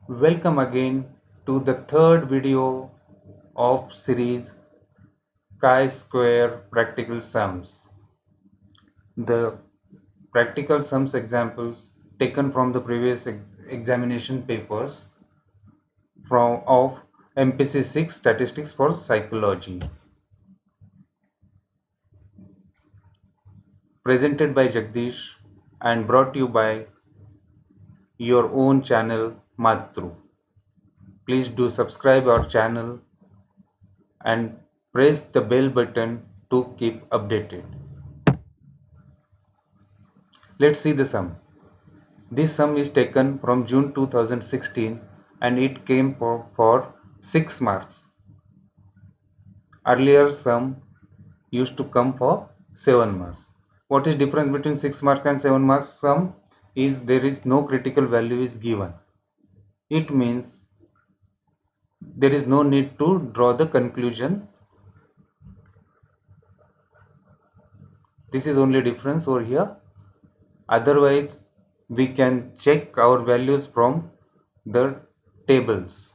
Welcome again to the third video of series chi-square practical sums. The practical sums examples taken from the previous examination papers of MPC 6 Statistics for Psychology. Presented by Jagdish and brought to you by your own channel Matru. Please do subscribe our channel and press the bell button to keep updated. Let's see the sum. This sum is taken from June 2016 and it came for 6 marks. Earlier sum used to come for 7 marks. What is difference between 6 mark and 7 marks sum is there is no critical value is given. It means there is no need to draw the conclusion. This is only difference over here. Otherwise, we can check our values from the tables.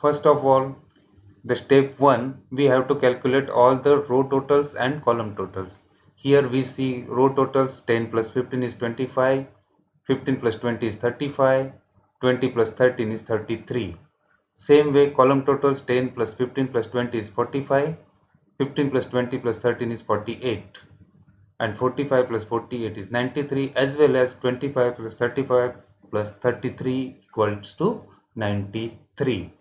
First of all, the step 1, we have to calculate all the row totals and column totals. Here we see row totals 10 plus 15 is 25, 15 plus 20 is 35, 20 plus 13 is 33. Same way column totals 10 plus 15 plus 20 is 45, 15 plus 20 plus 13 is 48 and 45 plus 48 is 93, as well as 25 plus 35 plus 33 equals to 93.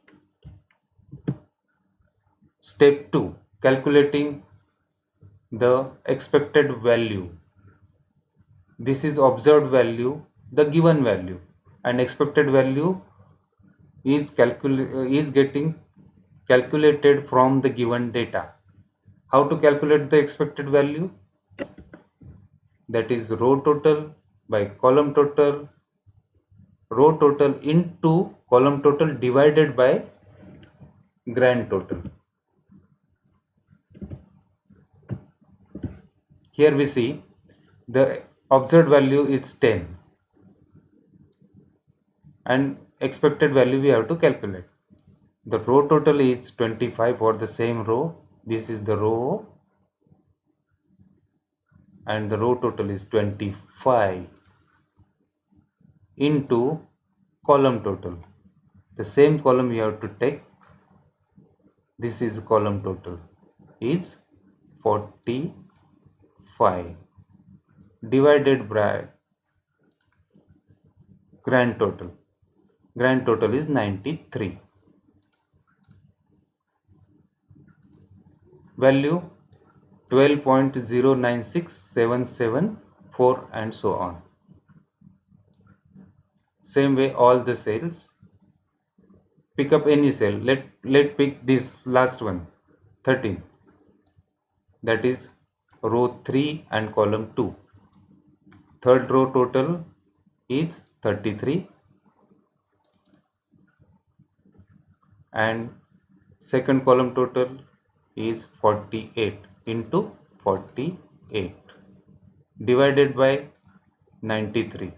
Step 2, calculating the expected value. This is observed value, the given value, and expected value is getting calculated from the given data. How to calculate the expected value? That is row total by column total, row total into column total divided by grand total. Here we see the observed value is 10 and expected value we have to calculate. The row total is 25 for the same row. This is the row and the row total is 25 into column total. The same column you have to take. This is column total is 45 divided by grand total. Grand total is 93. Value 12.096774 and so on. Same way all the cells. Pick up any cell. Let pick this last one, 13. That is row 3 and column 2. Third row total is 33 and second column total is 48 into 48 divided by 93.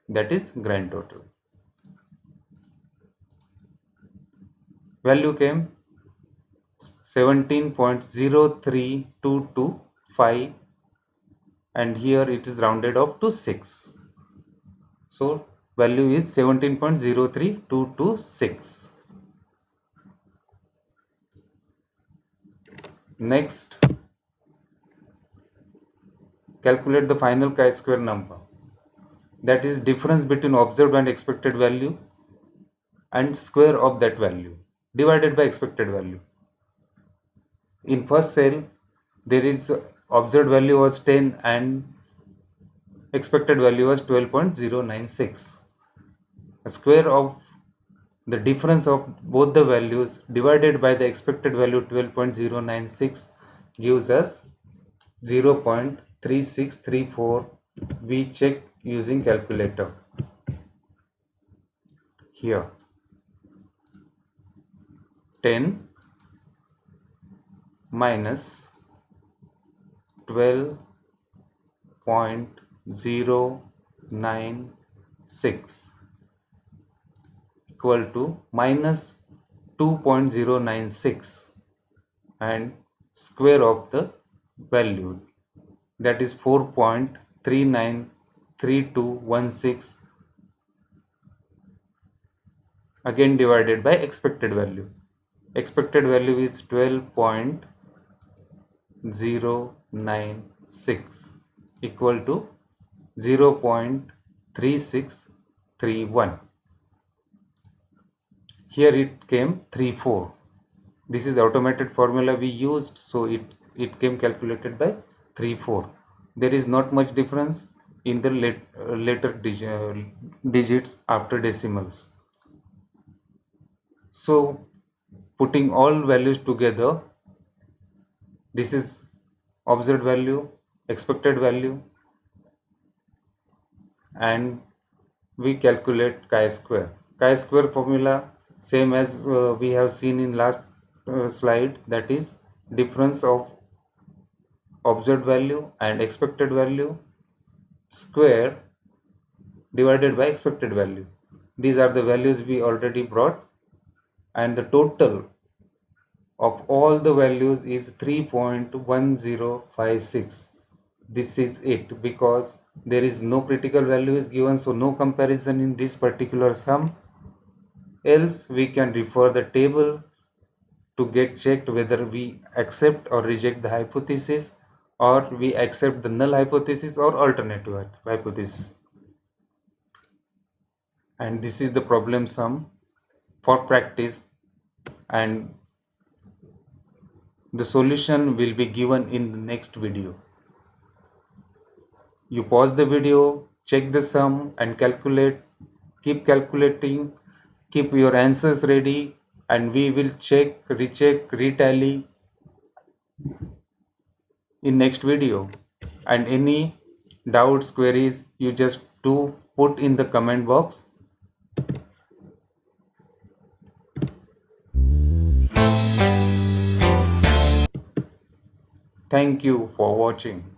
That is grand total. Value came 17.03225 and here it is rounded up to 6. So value is 17.03226. Next, calculate the final chi-square number. That is difference between observed and expected value and square of that value divided by expected value. In first cell, there is observed value was 10 and expected value was 12.096. A square of the difference of both the values divided by the expected value 12.096 gives us 0.3634. We check using calculator. Here 10 minus 12.096 equal to minus 2.096 and square of the value, that is 4.393216, again divided by expected value. Expected value is 12.096 equal to 0.3631. Here it came 34. This is automated formula we used, so it came calculated by 34. There is not much difference in the later digits after decimals. So putting all values together, this is observed value, expected value, and we calculate chi-square. Chi-square formula same as we have seen in last slide, that is difference of observed value and expected value square divided by expected value. These are the values we already brought, and the total of all the values is 3.1056. This is it, because there is no critical value is given, so no comparison in this particular sum. Else we can refer the table to get checked whether we accept or reject the hypothesis, or we accept the null hypothesis or alternative hypothesis. And this is the problem sum for practice, and the solution will be given in the next video. You pause the video, check the sum and calculate, keep calculating, keep your answers ready, and we will check, recheck, retally in next video. And any doubts, queries, you just do put in the comment box. Thank you for watching.